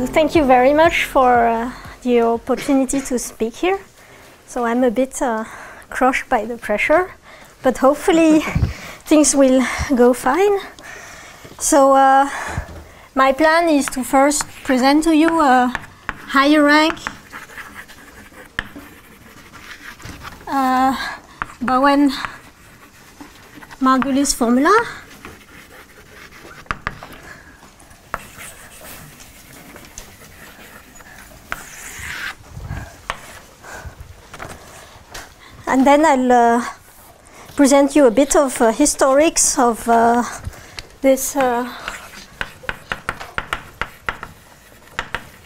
Well, thank you very much for the opportunity to speak here. So I'm a bit crushed by the pressure, but hopefully things will go fine. So my plan is to first present to you a higher rank Bowen Margulis formula. And then I'll present you a bit of historics of this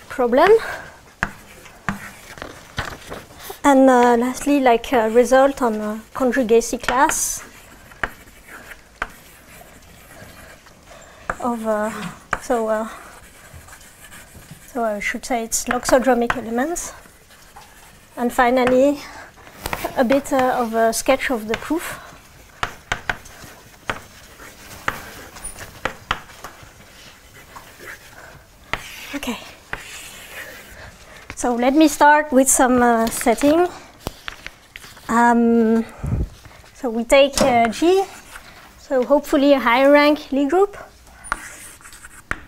problem. And lastly, like a result on a conjugacy class of, so I should say it's loxodromic elements. And finally, a bit of a sketch of the proof. Okay. So let me start with some setting. So we take G, so hopefully a higher rank Lie group.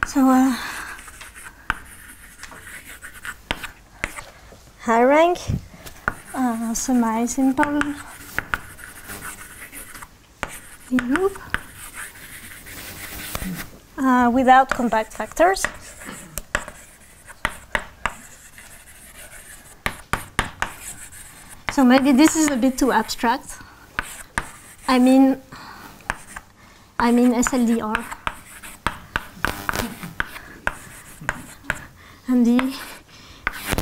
So high rank, semi-simple Lie group without compact factors. So maybe this is a bit too abstract. I mean SLDR and D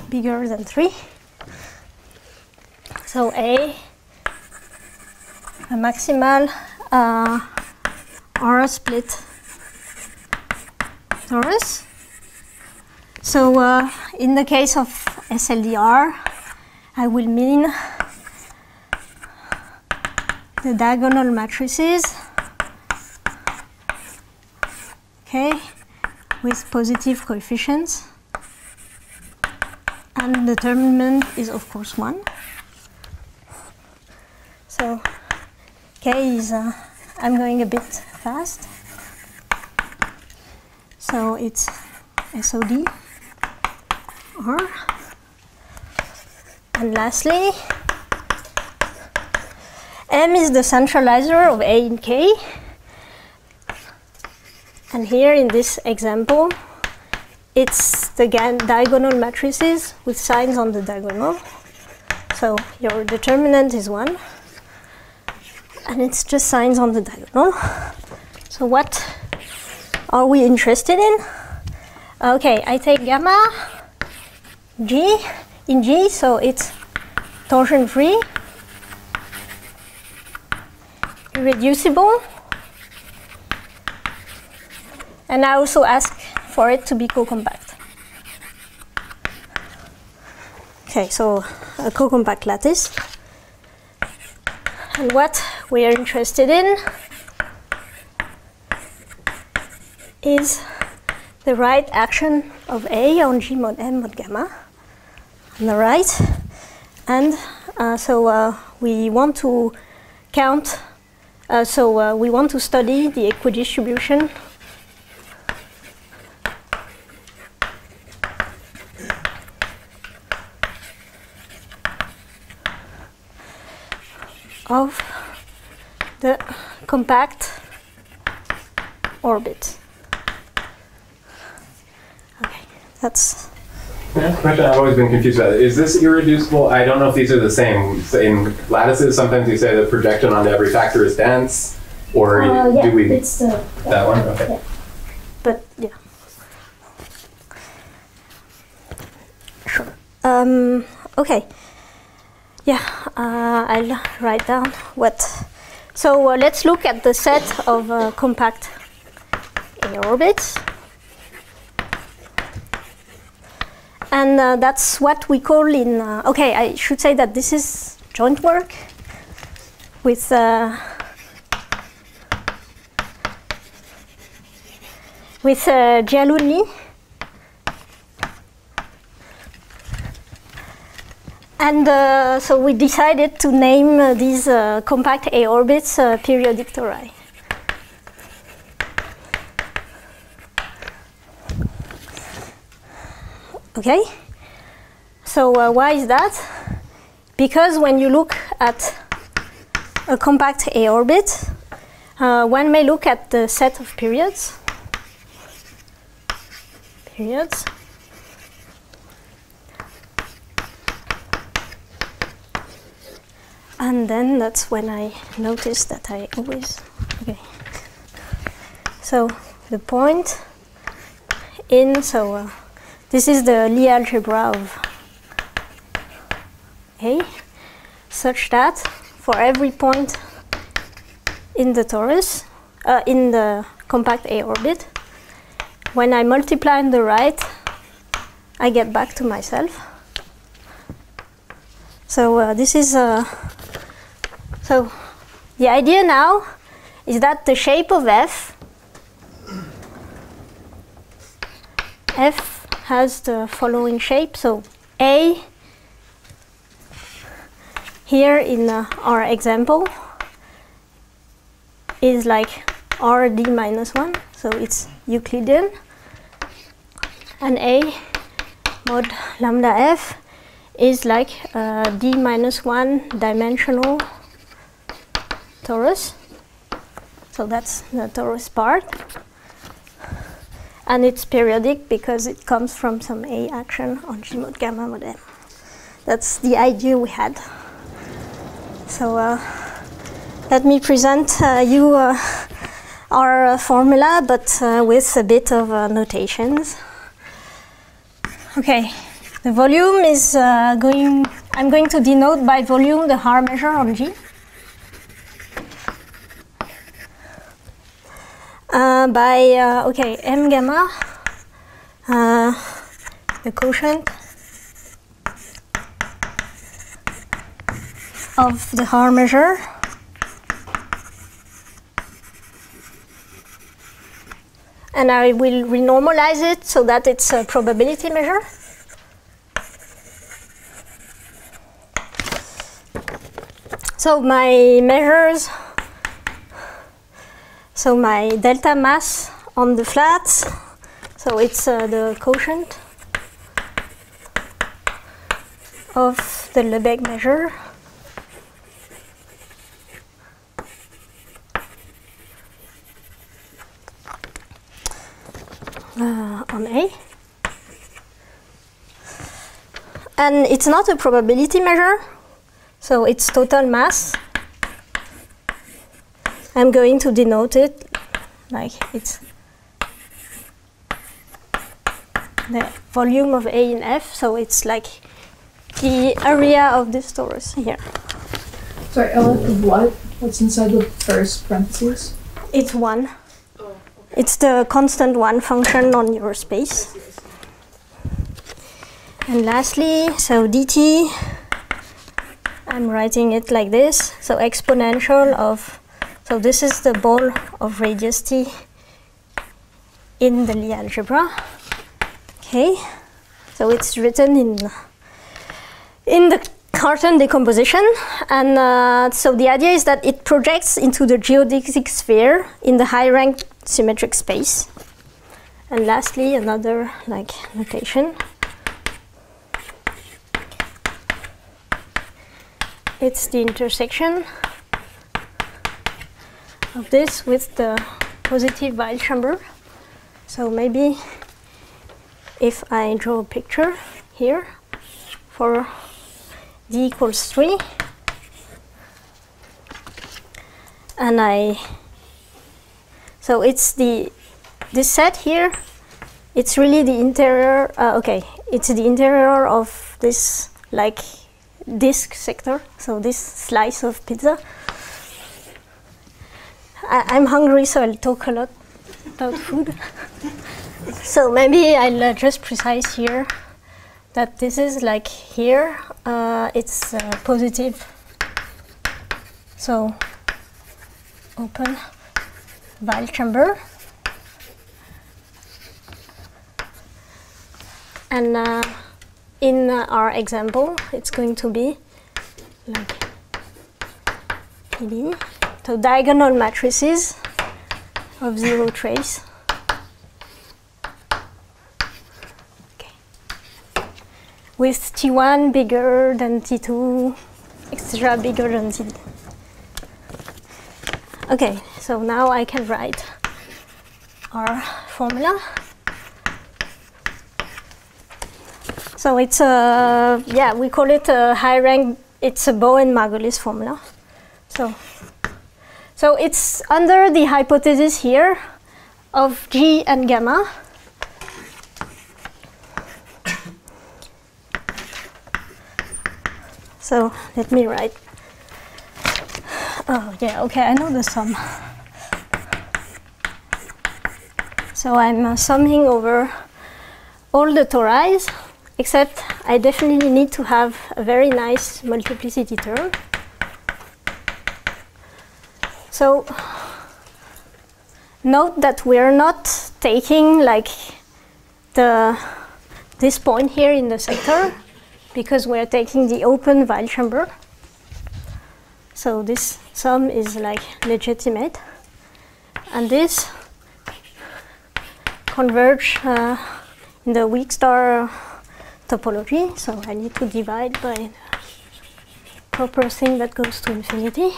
bigger than 3. So a maximal R split torus. So in the case of SLDR, I will mean the diagonal matrices, okay, with positive coefficients, and the determinant is of course 1. So K is, I'm going a bit fast, so it's SOD R. And lastly, M is the centralizer of A in K. And here in this example, it's the diagonal matrices with signs on the diagonal. So your determinant is 1. And it's just signs on the diagonal. So what are we interested in? Okay, I take gamma G. In G, so it's torsion-free, irreducible, and I also ask for it to be cocompact. Okay, so a cocompact lattice. And what we are interested in is the right action of A on G mod M mod gamma. On the right, and so we want to count, we want to study the equidistribution of the compact orbit. Okay, that's. That's a question I've always been confused about. Is this irreducible? I don't know if these are the same. In lattices, sometimes you say the projection onto every factor is dense, or yeah, do we? It's that one? Okay. Yeah. But yeah. Sure. Okay. Yeah, I'll write down what. So let's look at the set of compact A orbits. And that's what we call in, okay, I should say that this is joint work with Jialun Li And so we decided to name these compact A orbits periodic tori. Okay, so why is that? Because when you look at a compact A orbit, one may look at the set of periods. And then that's when I noticed that I always, okay. So the point in, so this is the Lie algebra of A, such that for every point in the torus, in the compact A orbit, when I multiply on the right, I get back to myself. So this is, so the idea now is that the shape of F has the following shape. So A, here in our example, is like RD minus 1, so it's Euclidean. And A mod lambda F is like D minus 1 dimensional torus. So that's the torus part. And it's periodic because it comes from some A action on G mod gamma mod M. That's the idea we had. So let me present you our formula, but with a bit of notations. Okay, the volume is I'm going to denote by volume the Haar measure on G. By M gamma, the quotient of the Haar measure, and I will renormalize it so that it's a probability measure. So my measures, so my delta mass on the flats, so it's the quotient of the Lebesgue measure on A. And it's not a probability measure, so it's total mass. I'm going to denote it like it's the volume of A in F, so it's like the area of this torus here. Sorry, Ella, what? What's inside the first parentheses? It's 1. Oh, okay. It's the constant 1 function on your space. And lastly, so dt, I'm writing it like this, so exponential of, so this is the ball of radius t in the Lie algebra. Okay, so it's written in the Cartan decomposition, and so the idea is that it projects into the geodesic sphere in the high-rank symmetric space. And lastly, another like notation. It's the intersection of this with the positive Weyl chamber. So maybe if I draw a picture here for d equals 3, and so it's this set here, it's really the interior, it's the interior of this like disk sector, so this slice of pizza. I'm hungry, so I'll talk a lot about food. So maybe I'll just precise here that this is like here, it's positive. So open Weyl chamber. And in our example, it's going to be like PD. So diagonal matrices of zero trace. Okay. With T1 bigger than T2, etc. bigger than T. Okay, so now I can write our formula. So it's a, yeah, we call it a high rank, it's a Bowen and Margulis formula. So it's under the hypothesis here of G and gamma. So let me write. Oh yeah, okay, I know the sum. So I'm summing over all the toris, except I definitely need to have a very nice multiplicity term. So note that we're not taking like this point here in the sector, because we're taking the open Weyl chamber. So this sum is like legitimate, and this converge in the weak star topology. So I need to divide by the proper thing that goes to infinity.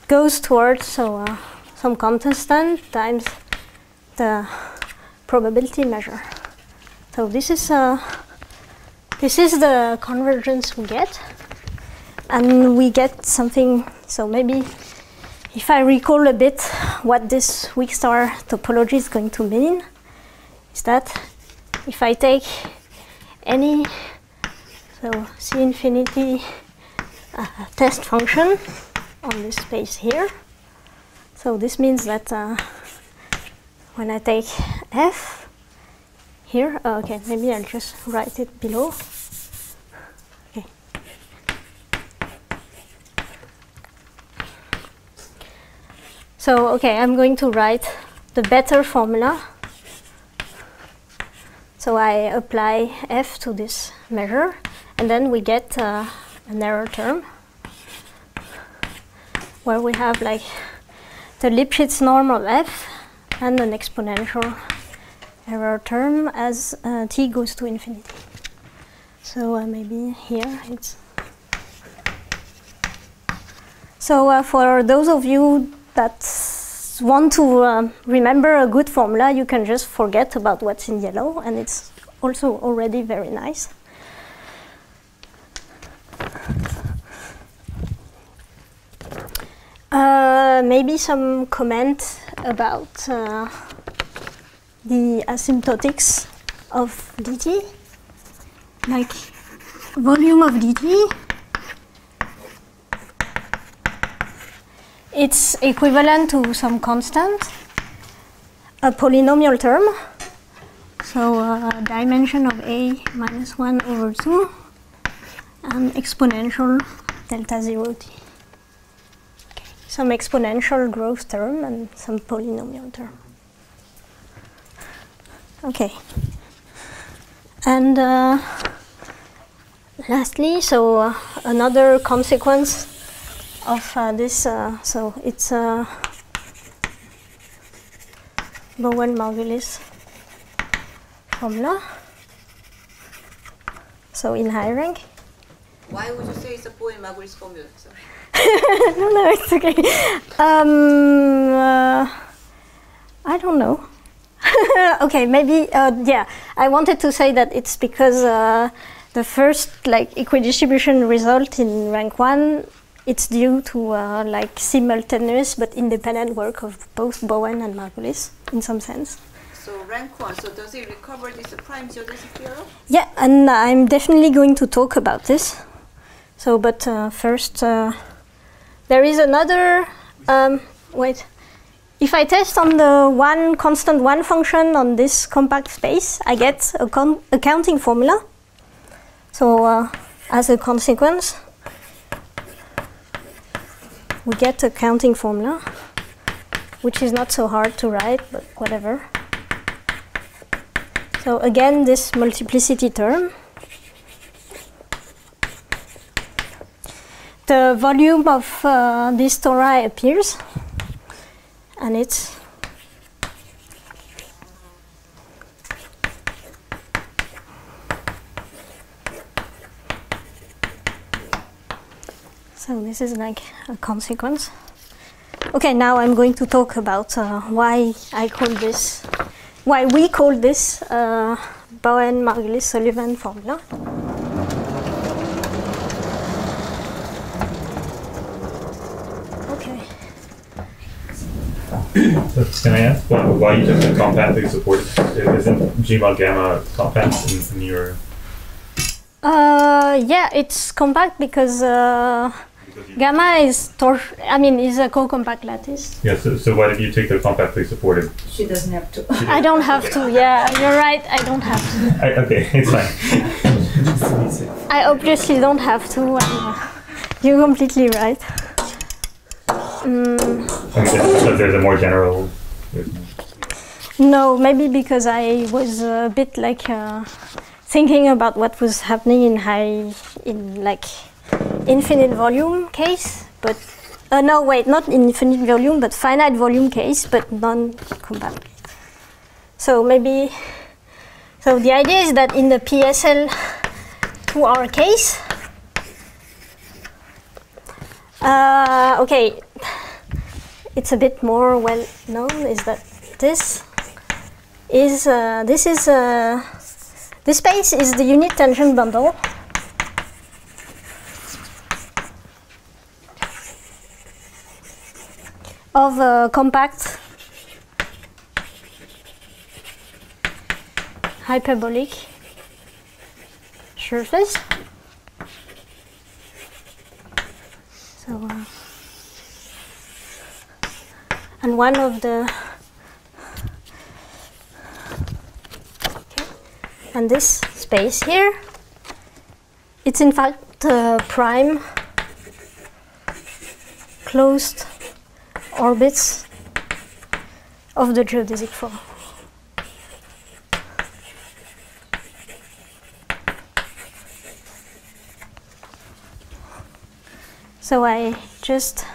Goes towards some constant times the probability measure. So this is the convergence we get, and we get something. So maybe if I recall a bit what this weak star topology is going to mean, is that if I take any C infinity test function on this space here. So this means that when I take f here, okay, maybe I'll just write it below. Okay. So, okay, I'm going to write the better formula. So I apply f to this measure, and then we get an error term, where we have like the Lipschitz norm of f and an exponential error term as t goes to infinity. So maybe here it's... So for those of you that want to remember a good formula, you can just forget about what's in yellow, and it's also already very nice. Maybe some comment about the asymptotics of dt, like volume of dt. It's equivalent to some constant, a polynomial term, so dimension of a minus 1 over 2, and exponential delta 0 t. Some exponential growth term and some polynomial term. Okay. And lastly, so another consequence of this, so it's Bowen-Margulis formula. So in high rank. Why would you say it's a Bowen-Margulis formula? Sorry. No, it's okay. I don't know. Okay, maybe, yeah. I wanted to say that it's because the first like equidistribution result in rank 1, it's due to like simultaneous but independent work of both Bowen and Margulis in some sense. So rank 1, so does it recover this prime geodesic theorem? Yeah, and I'm definitely going to talk about this. So, but first, there is another, wait. If I test on the one constant 1 function on this compact space, I get a counting formula. So as a consequence, we get a counting formula, which is not so hard to write, but whatever. So again, this multiplicity term. The volume of this tori appears, and it's so this is like a consequence. Okay, now I'm going to talk about why we call this Bowen-Margulis-Sullivan formula. Okay. So can I ask why you took the compactly supported? Isn't G mod gamma compact in your? Yeah, it's compact because gamma is is a cocompact lattice. Yeah. So why did you take the compactly supported? She doesn't have to. I don't have to. Yeah, you're right. I don't have to. Okay, it's fine. I obviously don't have to. You're completely right. Because there's a more general. No, maybe because I was a bit like thinking about what was happening in like infinite volume case, but no, wait, not infinite volume, but finite volume case, but non-compact. So maybe, so the idea is that in the PSL 2R case, okay, it's a bit more well known is that this space is the unit tangent bundle of a compact hyperbolic surface. So, and one of the, okay, and this space here, it's in fact prime closed orbits of the geodesic form. So I just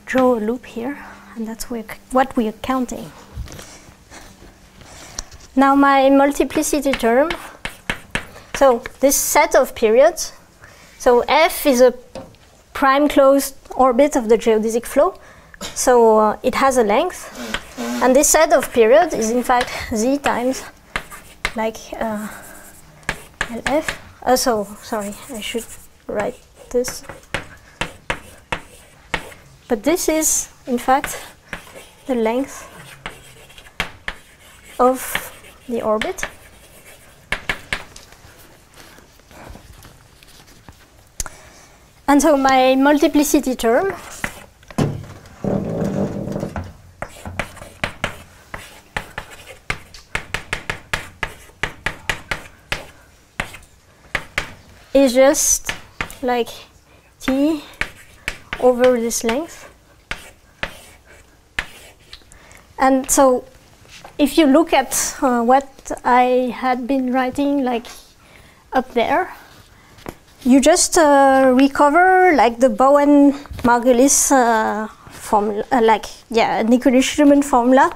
draw a loop here, and that's what we are counting. Now my multiplicity term, so this set of periods, so F is a prime closed orbit of the geodesic flow, so it has a length, and this set of periods is in fact Z times like LF. So sorry, I should write this. But this is, in fact, the length of the orbit. And so my multiplicity term is just like T over this length. And so if you look at what I had been writing like up there, you just recover like the Bowen-Margulis formula, an equidistribution formula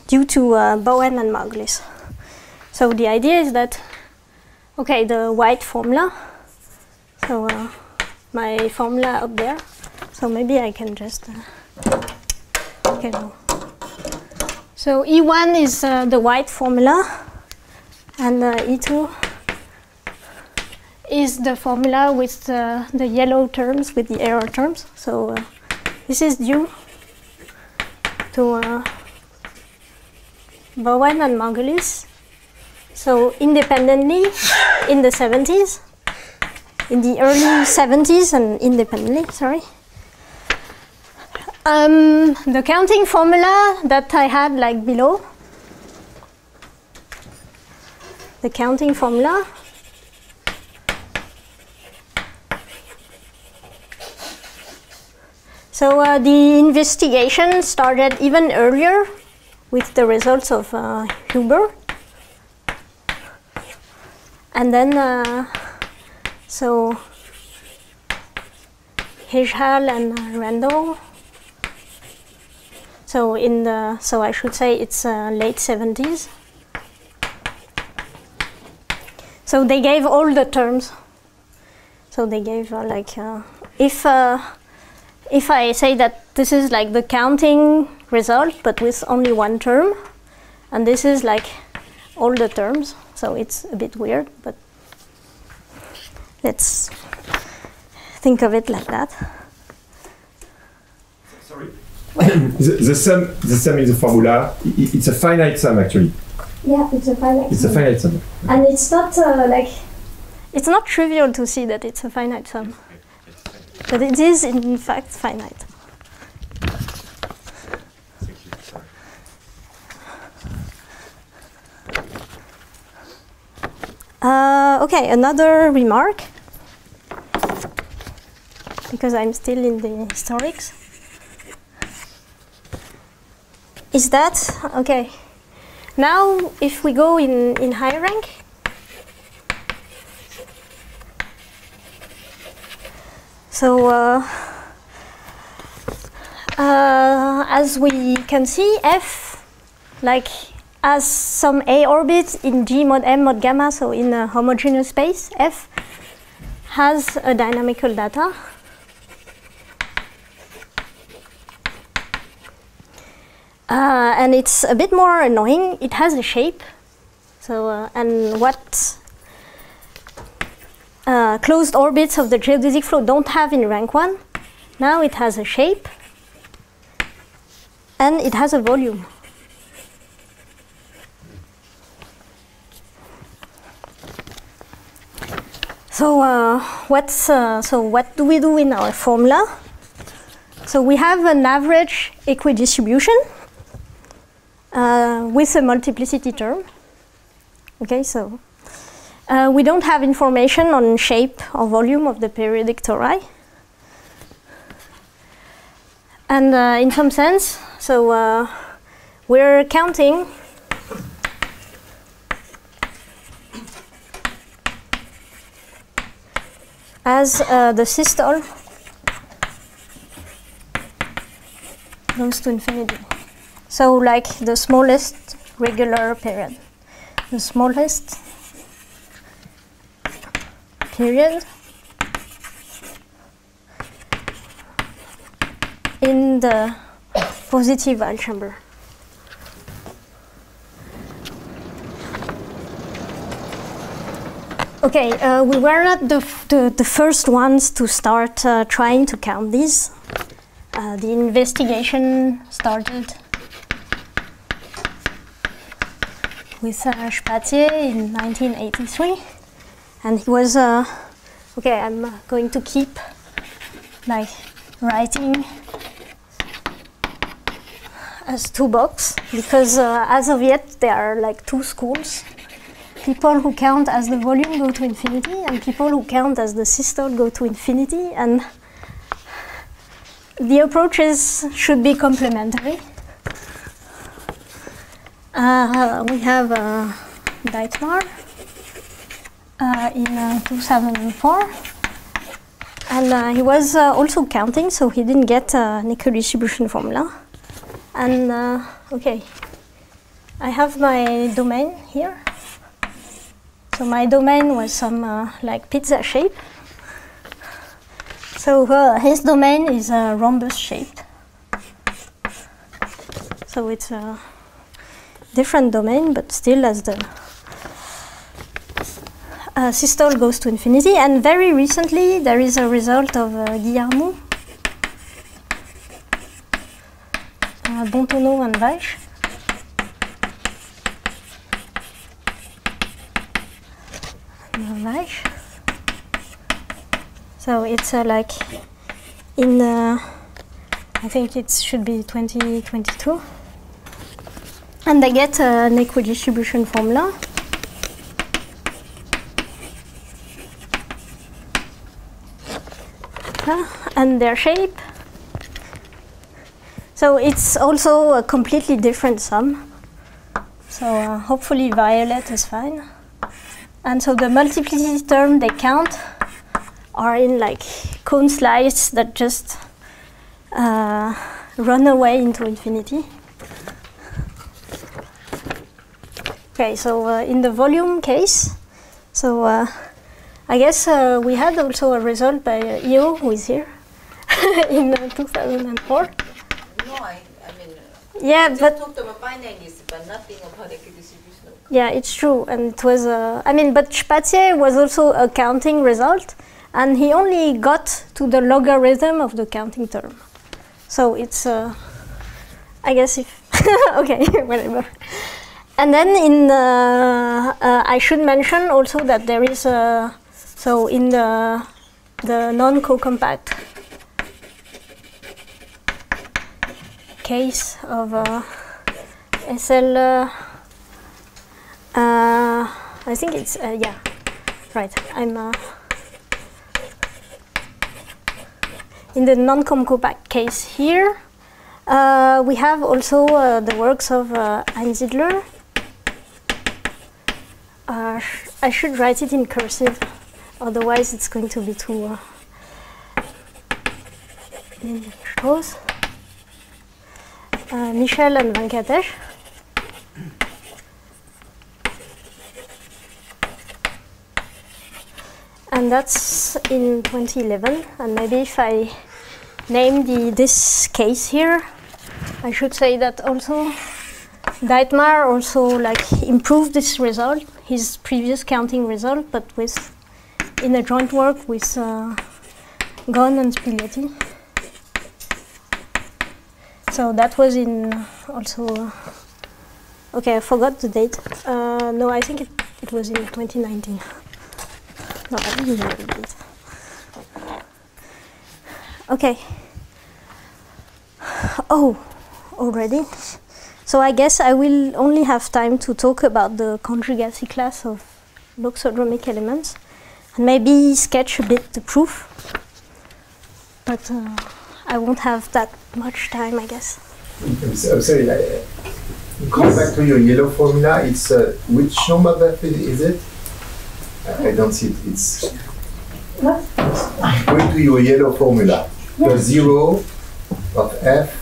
due to Bowen and Margulis. So the idea is that, okay, the white formula, so my formula up there, so maybe I can just, okay, no. So E1 is the white formula, and E2 is the formula with the yellow terms, with the error terms. So this is due to Bowen and Margulis. So independently in the 70s, in the early 70s and independently, sorry. The counting formula that I had like below, the counting formula, so the investigation started even earlier with the results of Huber. And then, so Jialun and Randall. So so I should say it's late 70s. So they gave all the terms. So they gave if I say that this is like the counting result, but with only one term, and this is like all the terms, so it's a bit weird, but let's think of it like that. Sorry. the sum in the formula, it's a finite sum actually. Yeah, it's a finite sum. It's a finite sum. And it's not it's not trivial to see that it's a finite sum. But it is in fact finite. Okay, another remark, because I'm still in the historics, is that, okay, now if we go in high rank, so as we can see, F as some A orbit in G mod M mod gamma, so in a homogeneous space, F has a dynamical data. And it's a bit more annoying. It has a shape. So, and what closed orbits of the geodesic flow don't have in rank 1, now it has a shape and it has a volume. So what do we do in our formula? So we have an average equidistribution with a multiplicity term. Okay, so we don't have information on shape or volume of the periodic tori. And in some sense, so we're counting as the systole goes to infinity. So like the smallest regular period. The smallest period in the positive Weyl chamber. Okay, we were not the first ones to start trying to count these. The investigation started with Spatier in 1983, and he was okay. I'm going to keep writing as two boxes because as of yet there are two schools. People who count as the volume go to infinity, and people who count as the systole go to infinity, and the approaches should be complementary. We have Dietmar in 2004, and he was also counting, so he didn't get an equidistribution formula. And okay, I have my domain here. So my domain was some pizza shape. So his domain is rhombus shaped. So it's a different domain, but still as the systole goes to infinity. And very recently there is a result of Guillermo, Bontonneau and Weich. So it's in I think it should be 2022, and they get an equidistribution formula. And their shape. So it's also a completely different sum. So hopefully violet is fine. And so the multiplicity term they count are in like cone slices that just run away into infinity. Okay, so in the volume case, so I guess we had also a result by EO, who is here, in 2004. No, I mean, yeah, but talked about binaries, but nothing about equidistribution. Yeah, it's true, and it was. I mean, but Spatzier was also a counting result, and he only got to the logarithm of the counting term. So it's. I guess if. Okay, whatever. And then in I should mention also that there is so in the non-cocompact case of SL. I think it's yeah, right. I'm in the non-cocompact case here. We have also the works of Einsiedler. I should write it in cursive, otherwise it's going to be too Michel and Venkatesh. And that's in 2011. And maybe if I name this case here, I should say that also Deitmar also like improved this result, his previous counting result, but with in a joint work with Ghosn and Spiglietti. So that was in also. Okay, I forgot the date. No, I think it was in 2019. No, I didn't know the date. Okay. Oh, already. So I guess I will only have time to talk about the conjugacy class of loxodromic elements and maybe sketch a bit the proof. But I won't have that much time, I guess. I'm sorry, going back to your yellow formula, it's which number method is it? I don't see it. It's What? going to your yellow formula. The zero of f.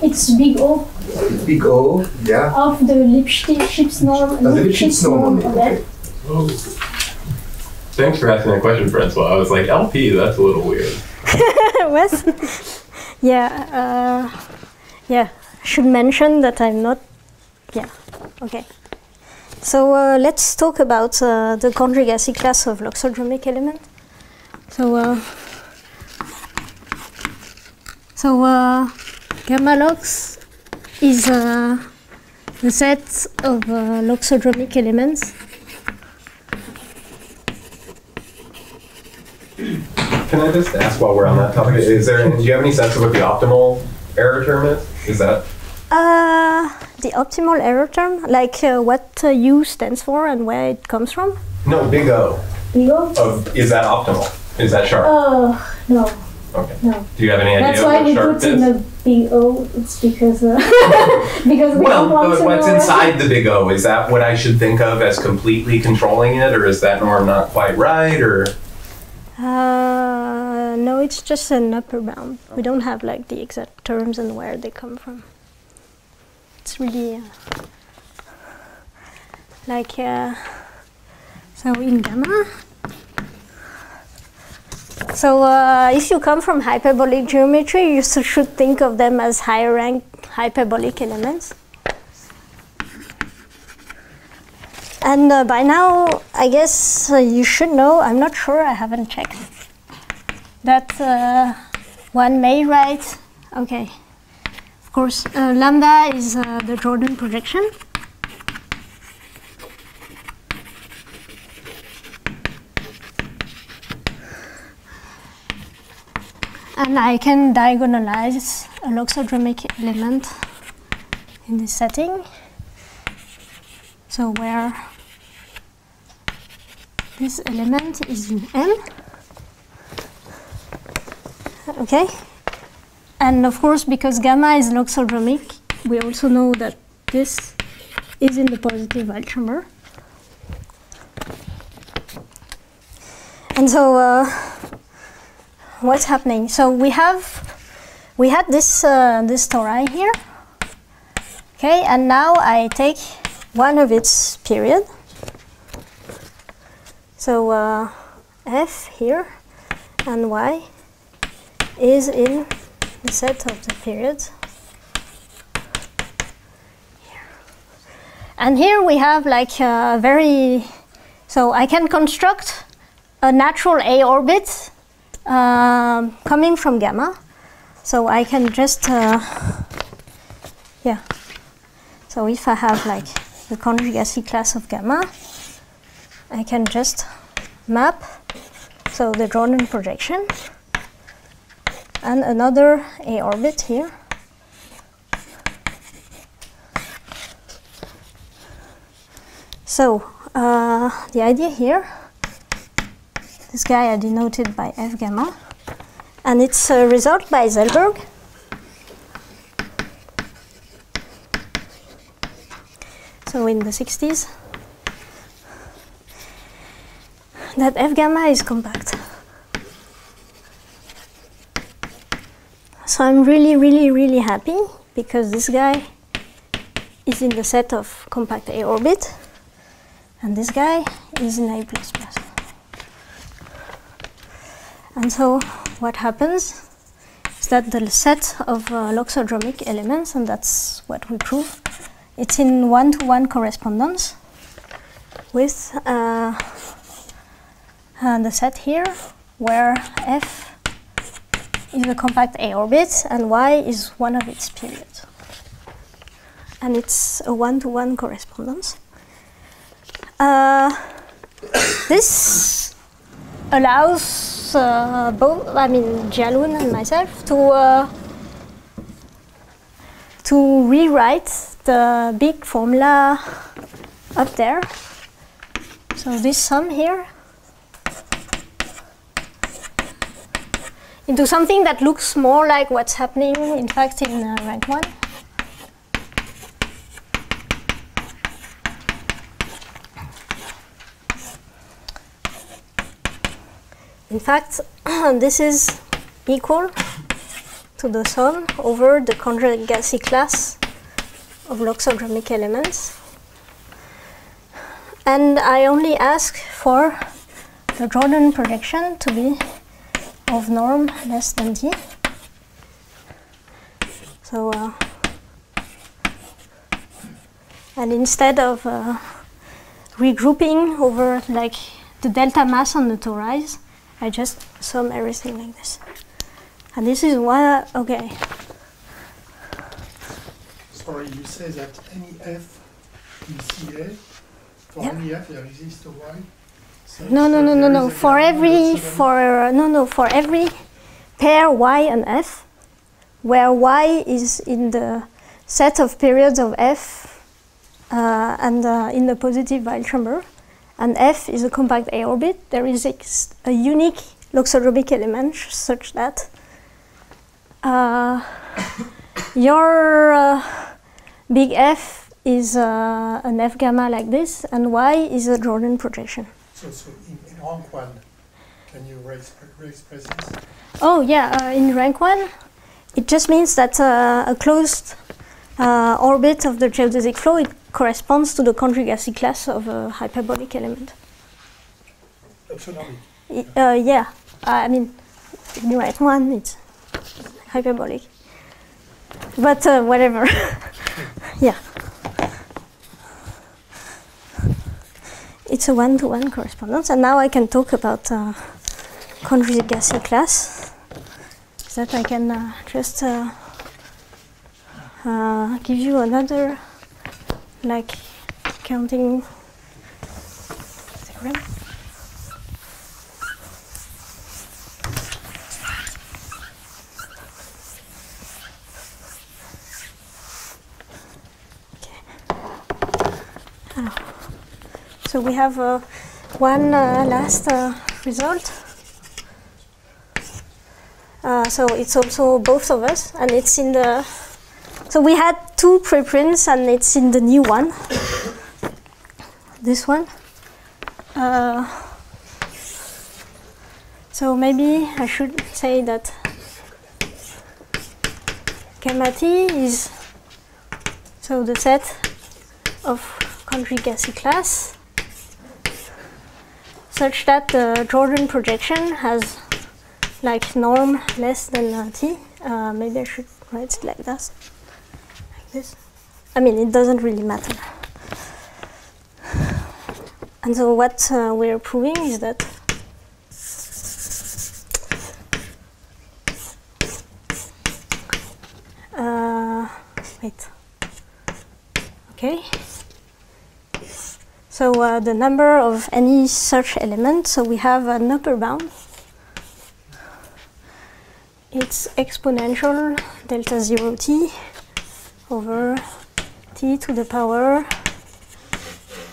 It's big O It's big O, yeah. of the Lipschitz norm. The Lipschitz norm. of Okay. that. Thanks for asking that question, Francois. I was like, LP, that's a little weird. What? Yeah, yeah. Should mention that I'm not. Yeah. Okay. So let's talk about the conjugacy class of loxodromic element. So gamma lox is the set of loxodromic elements. Can I just ask while we're on that topic, do you have any sense of what the optimal error term is? Is that? The optimal error term, like what U stands for and where it comes from? No, big O. Big O? Is that optimal? Is that sharp? Oh, no. Okay. No. Do you have any idea That's of why what we sharp put in is? the big O. It's because because we Well, don't want but to what's know. inside the big O? Is that what I should think of as completely controlling it, or is that norm not quite right, or? No, it's just an upper bound. We don't have like the exact terms and where they come from. It's really like so in gamma. So if you come from hyperbolic geometry, you should think of them as higher rank hyperbolic elements. And by now, I guess you should know, I'm not sure, I haven't checked, that one may write, okay, of course, lambda is the Jordan projection. And I can diagonalize a loxodromic element in this setting. So where this element is in M. Okay. And of course, because gamma is loxodromic, we also know that this is in the positive Weyl chamber. And so what's happening? So we had this this Tori here, okay, and now I take one of its period. So f here and y is in the set of the periods. And here we have like a very, so I can construct a natural A orbit coming from gamma. So I can just, yeah. So if I have like the conjugacy class of gamma, I can just map, so the Jordan projection, and another A orbit here. So the idea here, this guy I denoted by F gamma, and it's a result by Zellberg. So in the 60s, that F gamma is compact. So I'm really, really, really happy because this guy is in the set of compact A orbit, and this guy is in A++. And so what happens is that the set of loxodromic elements, and that's what we prove, it's in one-to-one correspondence with the set here, where F is a compact A orbit and Y is one of its periods. And it's a one-to-one correspondence. This allows both, I mean, Jialun and myself to rewrite the big formula up there. So this sum here into something that looks more like what's happening, in fact, in rank 1. In fact, this is equal to the sum over the conjugacy class of loxodromic elements. And I only ask for the Jordan projection to be of norm less than d. So, and instead of regrouping over like the delta mass on the toris, I just sum everything like this. And this is why, okay. Sorry, you say that any f in CA, for any f there exists a y? So No. For every pair y and f, where y is in the set of periods of f and in the positive Weyl chamber, and f is a compact A orbit, there is a unique loxodromic element such that your big F is an F gamma like this, and Y is a Jordan projection. So in rank 1, can you re-express this? Oh yeah, in rank 1, it just means that a closed orbit of the geodesic flow, it corresponds to the conjugacy class of a hyperbolic element. Taxonomic? Yeah, I mean, in rank 1, it's hyperbolic. But whatever, yeah. It's a one-to-one correspondence, and now I can talk about conjugacy class, so that I can just give you another, like, counting theorem. So we have one last result. So it's also both of us, and it's in the. So we had two preprints, and it's in the new one. This one. So maybe I should say that gamma T is so the set of conjugacy class such that the Jordan projection has like norm less than T. Maybe I should write it like that, like this. I mean, it doesn't really matter. And so what we're proving is that wait. Okay. So the number of any such element, so we have an upper bound. It's exponential delta 0 t over t to the power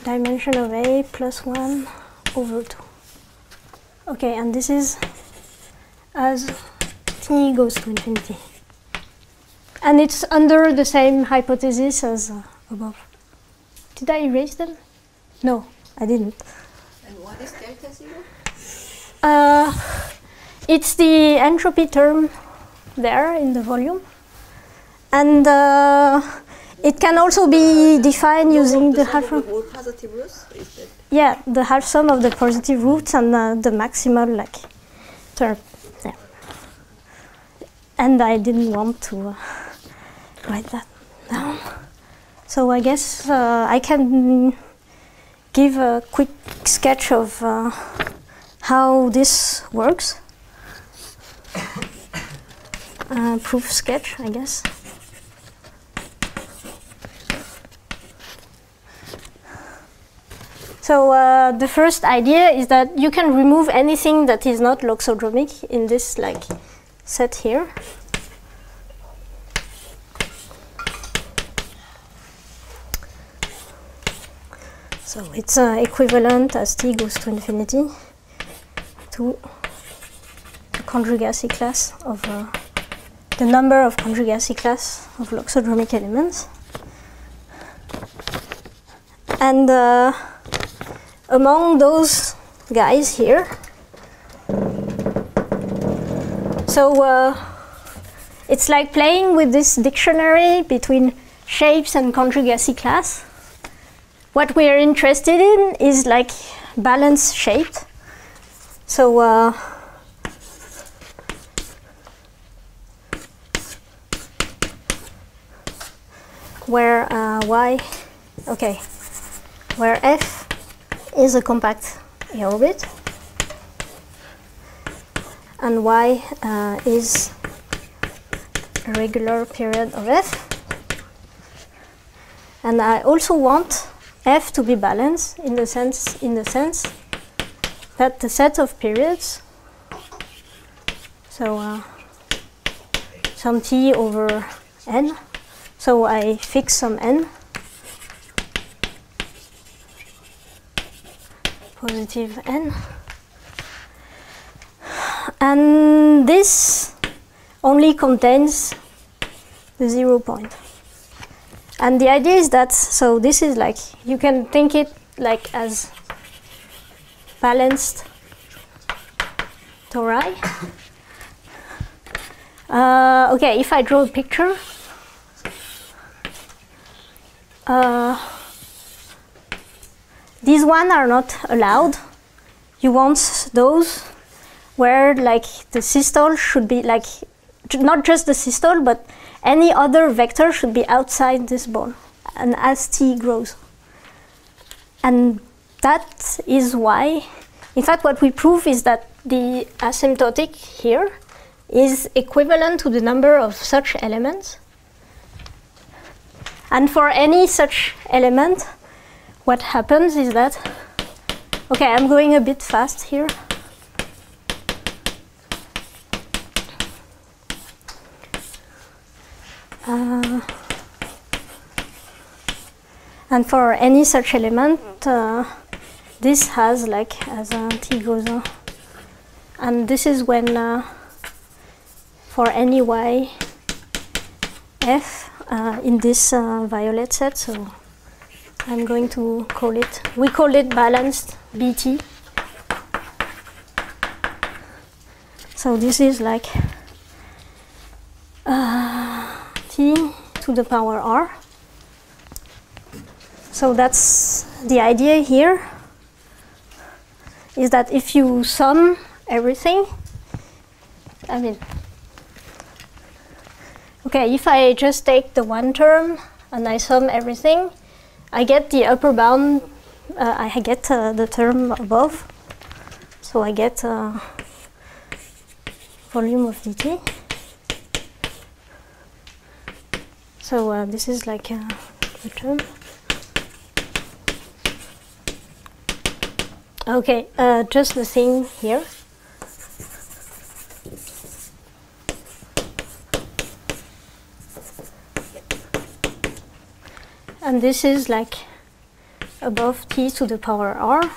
dimension of A plus 1 over 2. Okay, and this is as t goes to infinity. And it's under the same hypothesis as above. Did I erase them? No, I didn't. And what is delta 0? It's the entropy term there in the volume. And it can also be defined using the half sum. Positive roots? Is that? Yeah, the half sum of the positive roots and the maximal like term. Yeah. And I didn't want to write that down. So I guess I can give a quick sketch of how this works. Proof sketch, I guess. So the first idea is that you can remove anything that is not loxodromic in this like set here. So it's equivalent as t goes to infinity to the conjugacy class of the number of conjugacy class of loxodromic elements. And among those guys here, so it's like playing with this dictionary between shapes and conjugacy class. What we are interested in is like balance shaped. So where y, okay, where f is a compact A orbit and y is a regular period of f, and I also want f to be balanced in the sense that the set of periods, so some t over n, so I fix some n, positive n, and this only contains the 0 point. And the idea is that, so this is like, you can think it like as balanced tori. Okay, if I draw a picture, these ones are not allowed. You want those where like the systole should be like, not just the systole, but any other vector should be outside this ball, and as t grows. And that is why, in fact, what we prove is that the asymptotic here is equivalent to the number of such elements. And for any such element, what happens is that, okay, I'm going a bit fast here. And for any such element, this has like as t goes on. And this is when for any y f in this violet set, so I'm going to call it, we call it balanced bt. So this is like t to the power r. So that's the idea here, is that if you sum everything, I mean, okay, if I just take the one term and I sum everything, I get the upper bound, I get the term above, so I get volume of dt. So this is like the term. Okay, just the thing here. And this is like above t to the power r,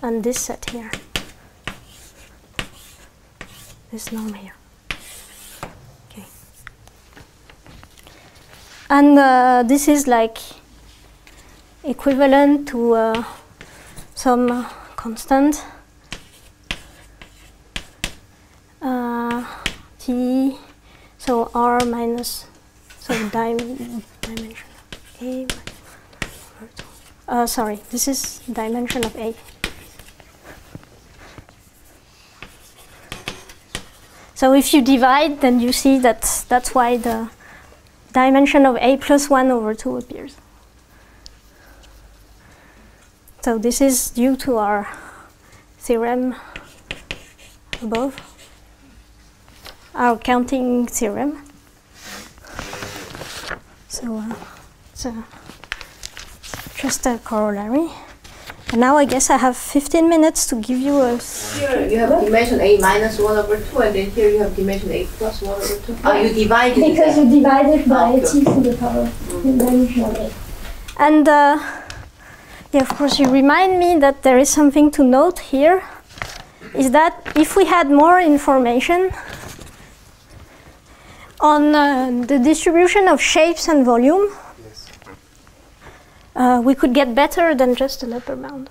and this set here. This norm here. Okay. And this is like equivalent to some constant t, so r minus, so dimension a. Sorry, this is dimension of A. So if you divide, then you see that that's why the dimension of A plus 1 over 2 appears. So this is due to our theorem above, our counting theorem. So it's just a corollary. And now I guess I have 15 minutes to give you a... Here you have dimension A minus 1 over 2, and then here you have dimension A plus 1 over 2. Oh, you divide it. Because you divide it by t to the power dimension of A. And yeah, of course, you remind me that there is something to note here, is that if we had more information on the distribution of shapes and volume, we could get better than just an upper bound.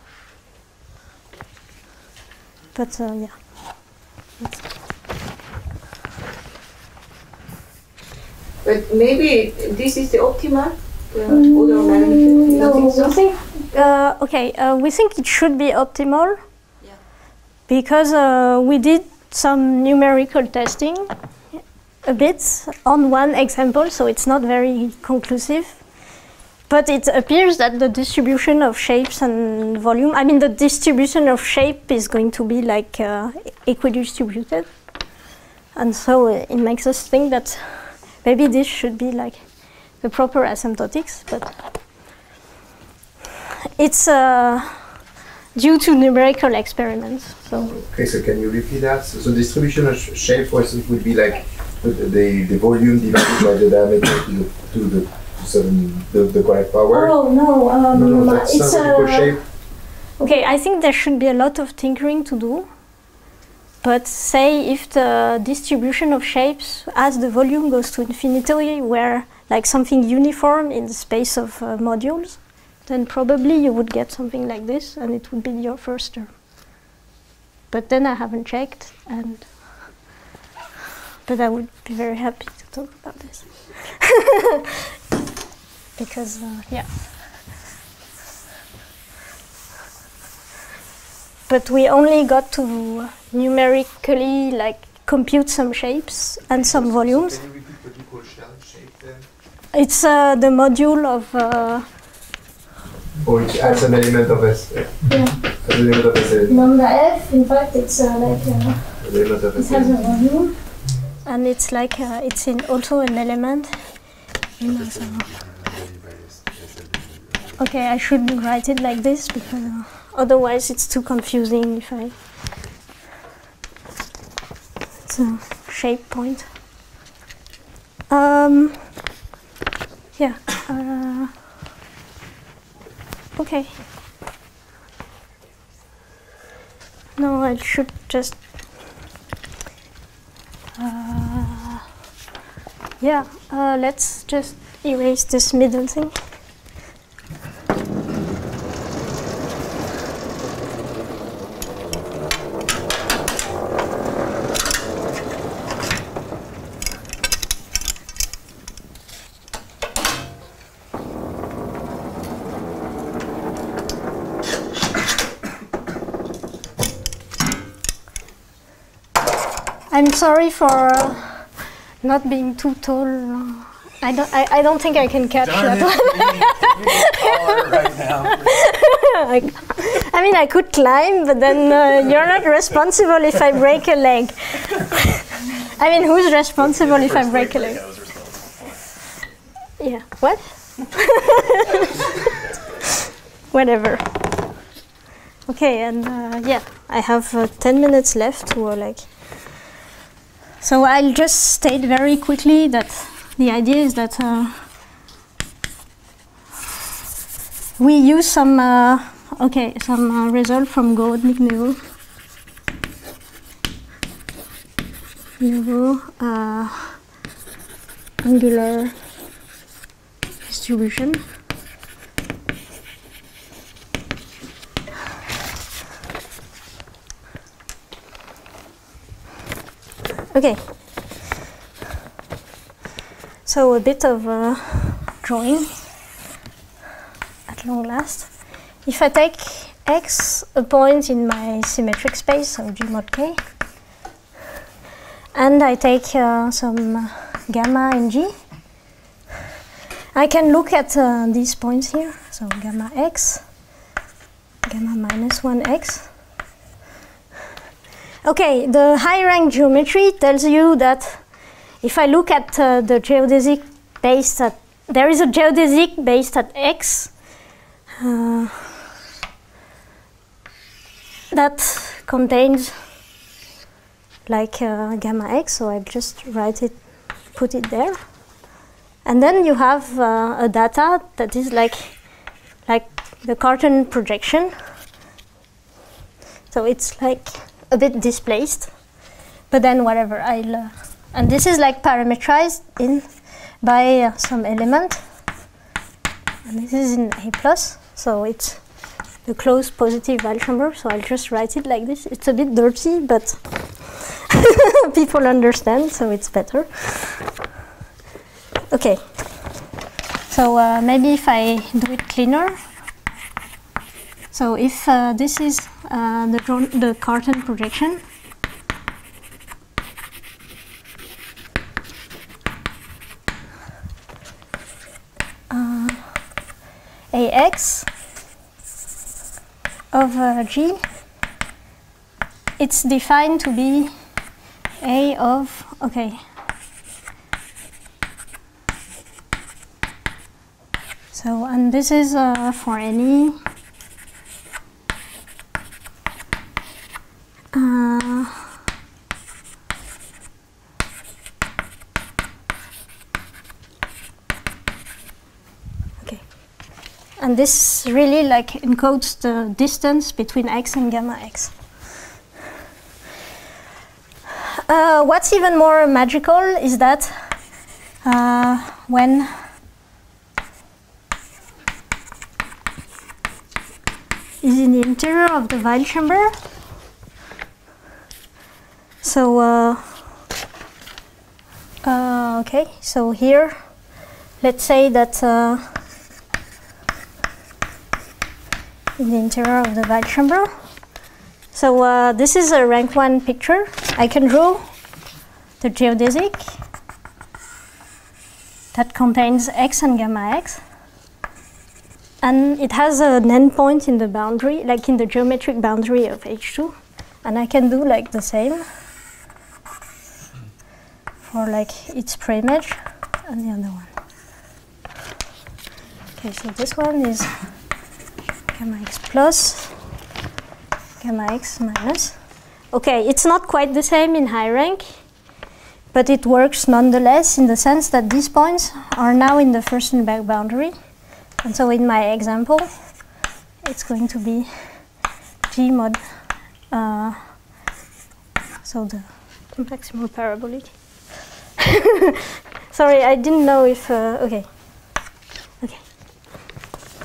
But yeah. But maybe this is the optimal order of magnitude. You don't think so? Okay, we think it should be optimal, Yeah. because we did some numerical testing a bit on one example, so it's not very conclusive. But it appears that the distribution of shapes and volume, I mean the distribution of shape is going to be like equidistributed. And so it makes us think that maybe this should be like the proper asymptotics, but it's due to numerical experiments. So. Okay, so can you repeat that? So distribution of shape, for instance, would be like the volume divided by the diameter to the correct power? Oh no, No, that's it's shape. Okay, I think there should be a lot of tinkering to do. But say if the distribution of shapes as the volume goes to infinity were like something uniform in the space of modules, then probably you would get something like this, and it would be your first term. But then I haven't checked, but I would be very happy to talk about this. Because, yeah. But we only got to numerically like compute some shapes and some volumes. Can you repeat what you call shell shape then? It's the module of... Or it adds an element of S. Yeah. Adds an element of S. Lambda f, in fact, it's like... An element of it S. has a volume. And it's like, it's also an element. Okay, I should write it like this because otherwise it's too confusing if I... It's a shape point. Yeah. Okay. No, I should just... yeah, let's just erase this middle thing. I'm sorry for not being too tall. I don't think I can catch that one. Right now. I mean, I could climb, but then you're not responsible if I break a leg. I mean, who's responsible if I break a leg? Yeah. What? Whatever. Okay, and yeah, I have 10 minutes left to So I'll just state very quickly that the idea is that we use some result from Godnik Nouveau angular distribution. Okay, so a bit of drawing at long last. If I take X, a point in my symmetric space, so G mod K, and I take some gamma in G, I can look at these points here, so gamma X, gamma minus 1X. Okay, the high rank geometry tells you that if I look at the geodesic based at, there is a geodesic based at X that contains like gamma X, so I just write it, put it there. And then you have a data that is like the Cartan projection. So it's like a bit displaced, but then whatever, and this is like parameterized in by some element, and this is in A+, so it's the closed positive Weyl chamber, so I'll just write it like this. It's a bit dirty, but people understand, so it's better. Okay, so maybe if I do it cleaner. So if this is the Cartan projection, AX of G, it's defined to be A of, okay, so, and this is for any okay, and this really like encodes the distance between X and gamma X. What's even more magical is that when is in the interior of the Weyl chamber. So okay, so here, let's say that in the interior of the Weyl chamber. So this is a rank 1 picture. I can draw the geodesic that contains X and gamma X. And it has an endpoint in the boundary, like in the geometric boundary of H2. And I can do like the same for like its preimage and the other one. Okay, so this one is gamma X plus, gamma X minus. Okay, it's not quite the same in high rank, but it works nonetheless in the sense that these points are now in the first and back boundary. And so in my example, it's going to be G mod, so the maximal parabolic. Sorry, I didn't know if, okay. Okay.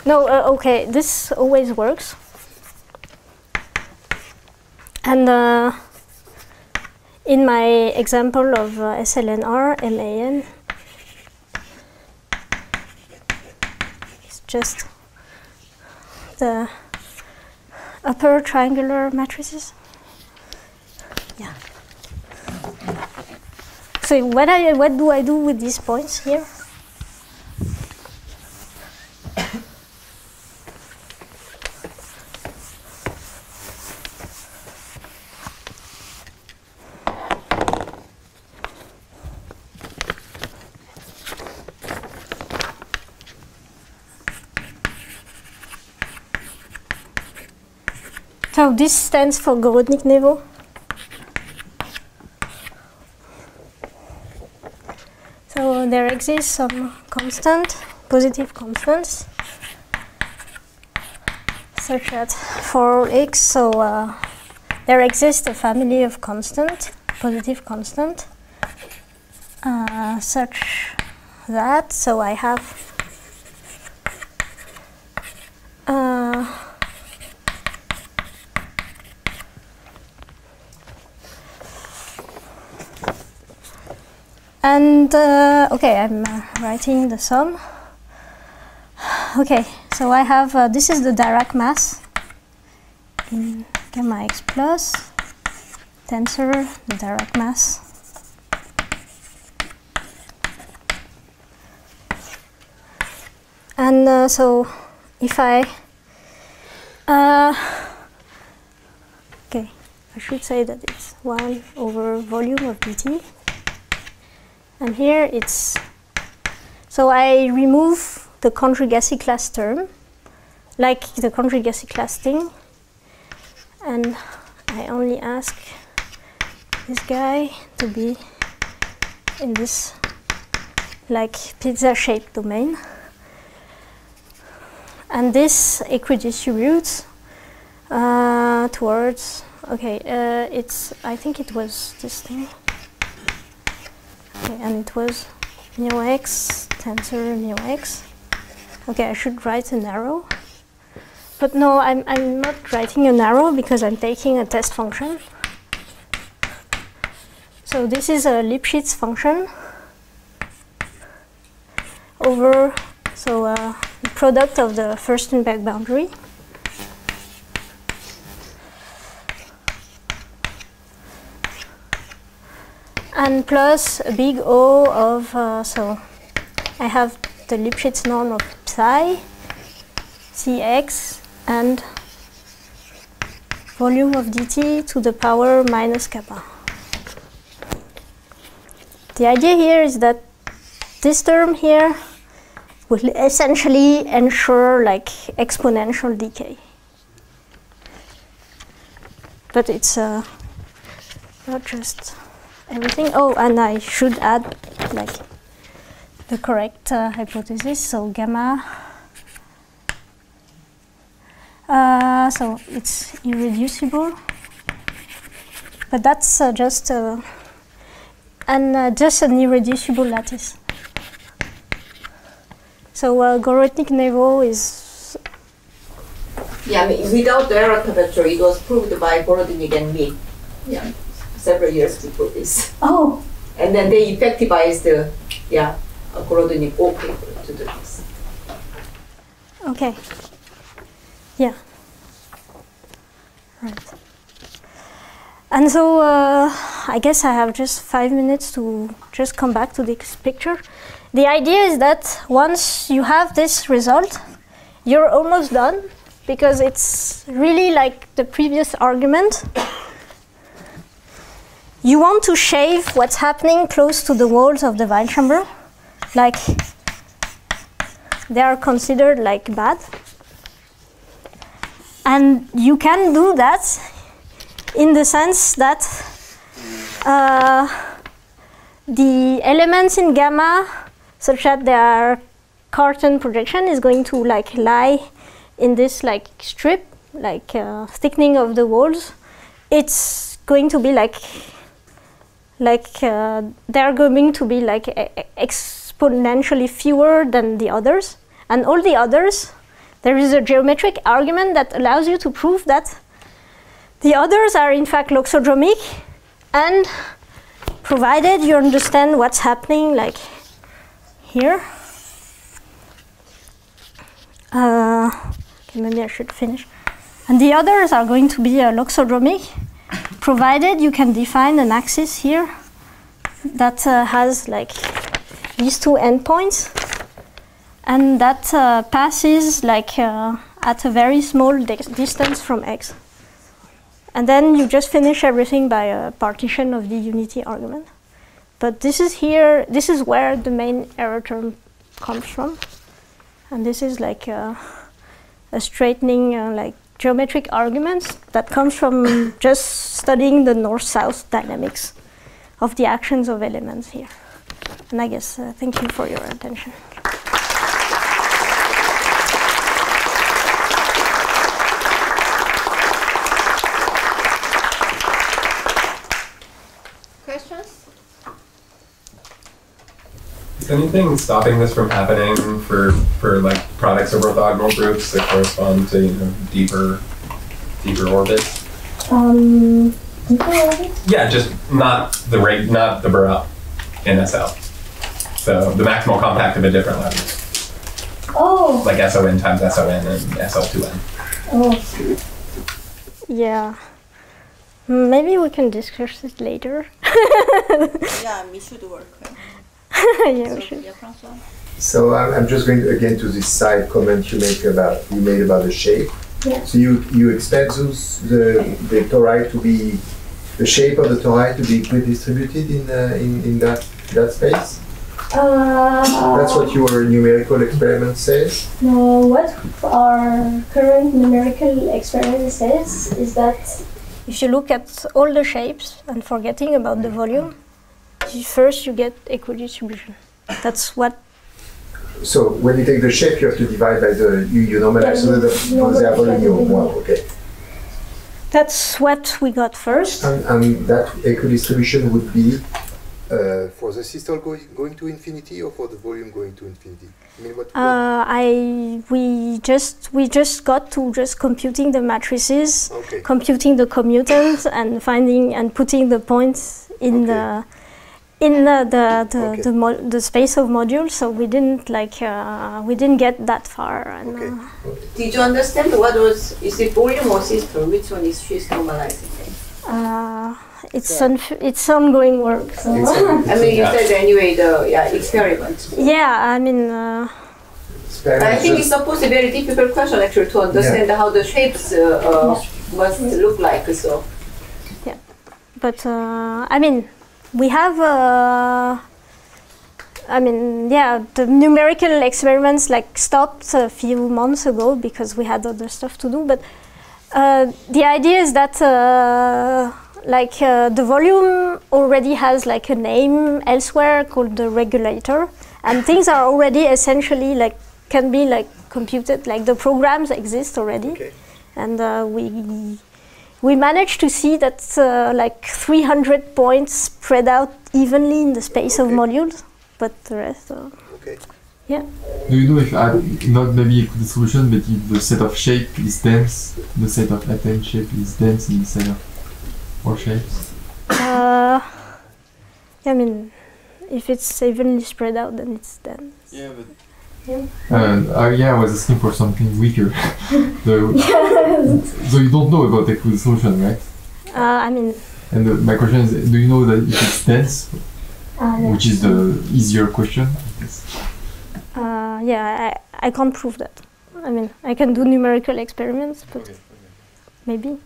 No, okay, this always works. And in my example of SLNR, MAN, just the upper triangular matrices. Yeah. So what do I do with these points here? So this stands for Gorodnik-Nevo. So there exists some constant, positive constants, such that for x, so there exists a family of constant, positive constant, such that, so I have and okay, I'm writing the sum. Okay, so I have this is the Dirac mass in gamma x plus tensor the Dirac mass. And so if I okay, I should say that it's 1 over volume of dt. And here it's, so I remove the conjugacy class term, like the conjugacy class thing, and I only ask this guy to be in this like pizza-shaped domain. And this equidistributes towards, okay, it's, I think it was this thing. Okay, and it was mu x tensor mu x. Okay, I should write an arrow. But no, I'm not writing an arrow because I'm taking a test function. So this is a Lipschitz function over, so the product of the Furstenberg boundary. And plus a big O of, so I have the Lipschitz norm of psi, Cx, and volume of dt to the power minus kappa. The idea here is that this term here will essentially ensure like exponential decay. But it's not just everything. Oh, and I should add like the correct hypothesis. So gamma. So it's irreducible, but that's just just an irreducible lattice. So Gorodnik-Nevo is. Yeah, I mean, without the error vector, it was proved by Gorodnik and Li. Yeah. Several years before this. Oh. And then they effectivized the, Gorodnik paper to do this. Okay. Yeah. Right. And so I guess I have just 5 minutes to just come back to this picture. The idea is that once you have this result, you're almost done because it's really like the previous argument. You want to shave what's happening close to the walls of the Weyl chamber, like they are considered like bad. And you can do that in the sense that the elements in gamma, such that their Cartan projection is going to like lie in this like strip, like thickening of the walls. It's going to be like they're going to be like exponentially fewer than the others, and all the others, there is a geometric argument that allows you to prove that the others are in fact loxodromic, and provided you understand what's happening like here. Okay, maybe I should finish. And the others are going to be loxodromic, provided you can define an axis here that has like these two endpoints, and that passes like at a very small distance from X. And then you just finish everything by a partition of the unity argument. But this is here, this is where the main error term comes from. And this is like a straightening, like geometric arguments that comes from just studying the north-south dynamics of the actions of elements here. And I guess, thank you for your attention. Questions? Is anything stopping this from happening for like products of orthogonal groups that correspond to, you know, deeper orbits? Deeper orbits? Yeah, just not the Burrell in SL. So the maximal compact of a different level. Oh. Like SON times SON and SL2N. Oh. Yeah. Maybe we can discuss it later. Yeah, we should work. Yeah, we should. So I'm just going again to this side comment you made about the shape. Yeah. So you expect the tori to be the shape of the tori to be equidistributed in that space? That's what your numerical experiment says? No, what our current numerical experiment says is that if you look at all the shapes and forgetting about the volume, first you get equidistribution. That's what. So when you take the shape, you have to divide by you normalize so that the volume. Wow, okay. That's what we got first. And that equidistribution would be for the systole going to infinity or for the volume going to infinity? I mean, what we just got to just computing the matrices, okay. Computing the commutants, and finding and putting the points in okay. the space of modules. So we didn't we didn't get that far. And, okay. Did you understand is it volume or systole? Which one is she's normalizing? It's ongoing work. So. I mean, you said anyway experiment. Yeah, I mean. I think it's supposed to be a very difficult question actually to understand how the shapes must look like. So. Yeah, but I mean, we have. I mean, yeah, the numerical experiments like stopped a few months ago because we had other stuff to do. But the idea is that. The volume already has like a name elsewhere called the regulator, and things are already essentially can be computed, like the programs exist already, okay. And we managed to see that 300 points spread out evenly in the space of modules, but the rest. Okay. Yeah. Do you know if not maybe equidistribution, but if the set of shape is dense, the set of latent shape is dense in the set of or shapes? I mean, if it's evenly spread out, then it's dense. Yeah, but. Yeah. Yeah, I was asking for something weaker. So you don't know about equidistribution, right? I mean. And my question is, do you know that if it's dense, which is the easier question? Yeah, I can't prove that. I mean, I can do numerical experiments, but. Okay. Maybe,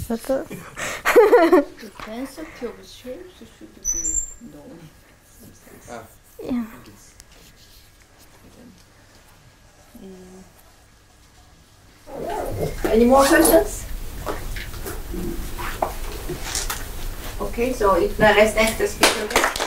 but the density of shapes should be known. Yeah. Any more questions? Okay, so let's thank the speaker.